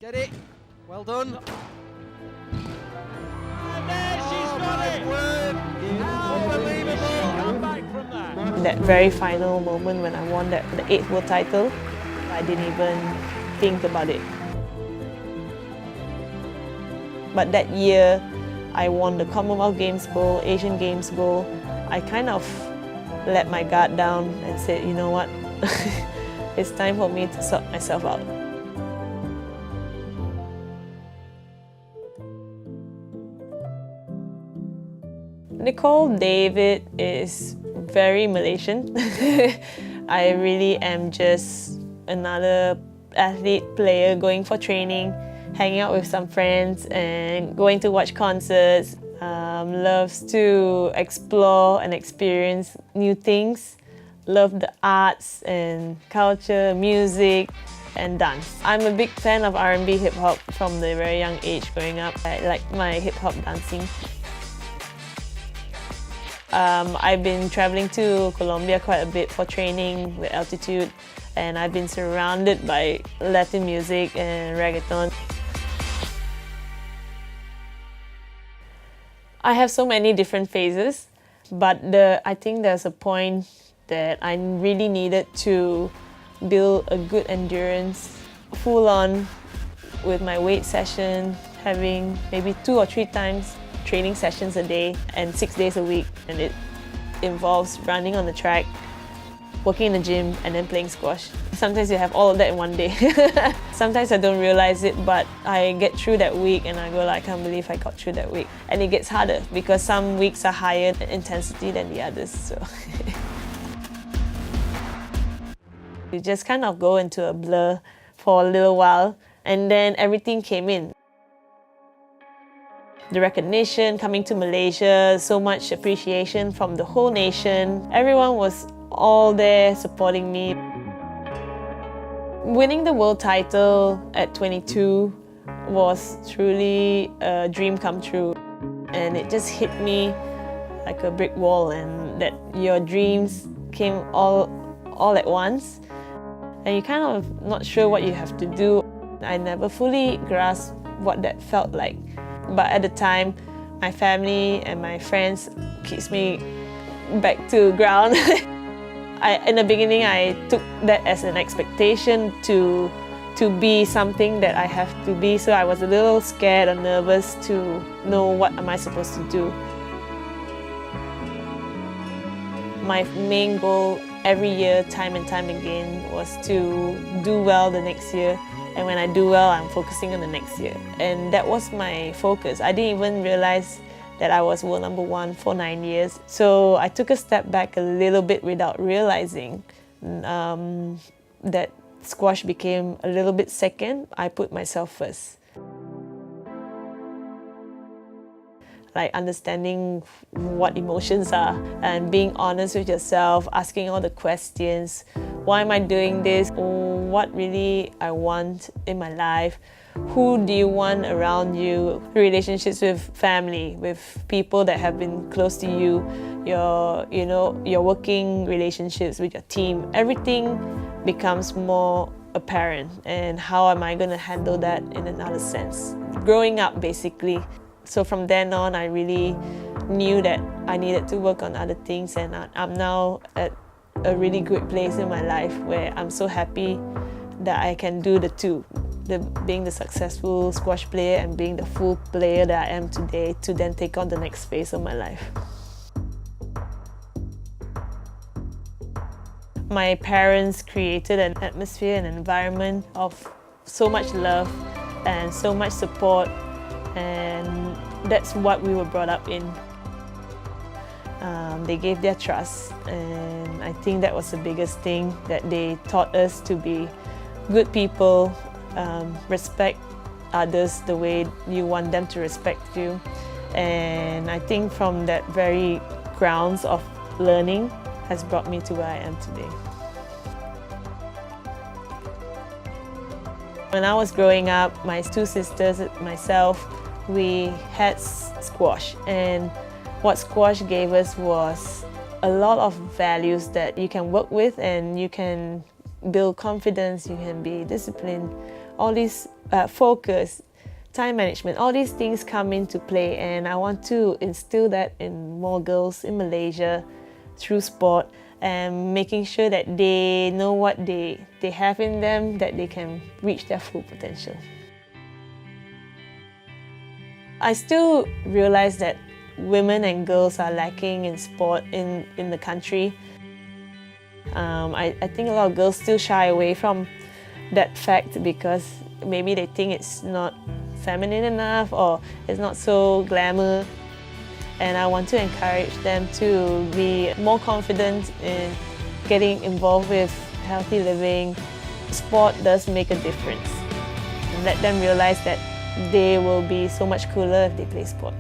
Get it. Well done. And there she's got it! Unbelievable. Come back from that. That very final moment when I won the 8th world title, I didn't even think about it. But that year, I won the Commonwealth Games gold, Asian Games gold. I kind of let my guard down and said, you know what, it's time for me to sort myself out. Nicol David is very Malaysian. I really am just another athlete, player going for training, hanging out with some friends and going to watch concerts. Loves to explore and experience new things. Love the arts and culture, music and dance. I'm a big fan of R&B hip-hop from the very young age growing up. I like my hip-hop dancing. I've been traveling to Colombia quite a bit for training with altitude, and I've been surrounded by Latin music and reggaeton. I have so many different phases, but I think there's a point that I really needed to build a good endurance, full on with my weight session, having maybe 2 or 3 times training sessions a day and 6 days a week. And it involves running on the track, working in the gym, and then playing squash. Sometimes you have all of that in one day. Sometimes I don't realize it, but I get through that week and I go like, I can't believe I got through that week. And it gets harder because some weeks are higher in intensity than the others. So you just kind of go into a blur for a little while, and then everything came in. The recognition, coming to Malaysia, so much appreciation from the whole nation. Everyone was all there supporting me. Winning the world title at 22 was truly a dream come true. And it just hit me like a brick wall, and that your dreams came all at once. And you're kind of not sure what you have to do. I never fully grasped what that felt like. But at the time, my family and my friends keeps me back to ground. In the beginning, I took that as an expectation to be something that I have to be. So I was a little scared or nervous to know what am I supposed to do. My main goal every year, time and time again, was to do well the next year. And when I do well, I'm focusing on the next year. And that was my focus. I didn't even realize that I was world number 1 for 9 years. So I took a step back a little bit without realizing that squash became a little bit second. I put myself first. Like understanding what emotions are and being honest with yourself, asking all the questions. Why am I doing this? What really I want in my life? Who do you want around you? Relationships with family, with people that have been close to you, your working relationships with your team. Everything becomes more apparent, and how am I going to handle that in another sense? Growing up, basically. So from then on, I really knew that I needed to work on other things, and I'm now at a really good place in my life where I'm so happy that I can do the two. Being the successful squash player and being the full player that I am today, to then take on the next phase of my life. My parents created an atmosphere, an environment of so much love and so much support, and that's what we were brought up in. They gave their trust, and I think that was the biggest thing, that they taught us to be good people, respect others the way you want them to respect you. And I think from that very grounds of learning has brought me to where I am today. When I was growing up, my 2 sisters, myself, we had squash, and what squash gave us was a lot of values that you can work with, and you can build confidence, you can be disciplined all these focus, time management, all these things come into play, and I want to instill that in more girls in Malaysia through sport, and making sure that they know what they have in them, that they can reach their full potential. I still realize that women and girls are lacking in sport in the country. I think a lot of girls still shy away from that fact because maybe they think it's not feminine enough or it's not so glamour. And I want to encourage them to be more confident in getting involved with healthy living. Sport does make a difference. Let them realize that they will be so much cooler if they play sport.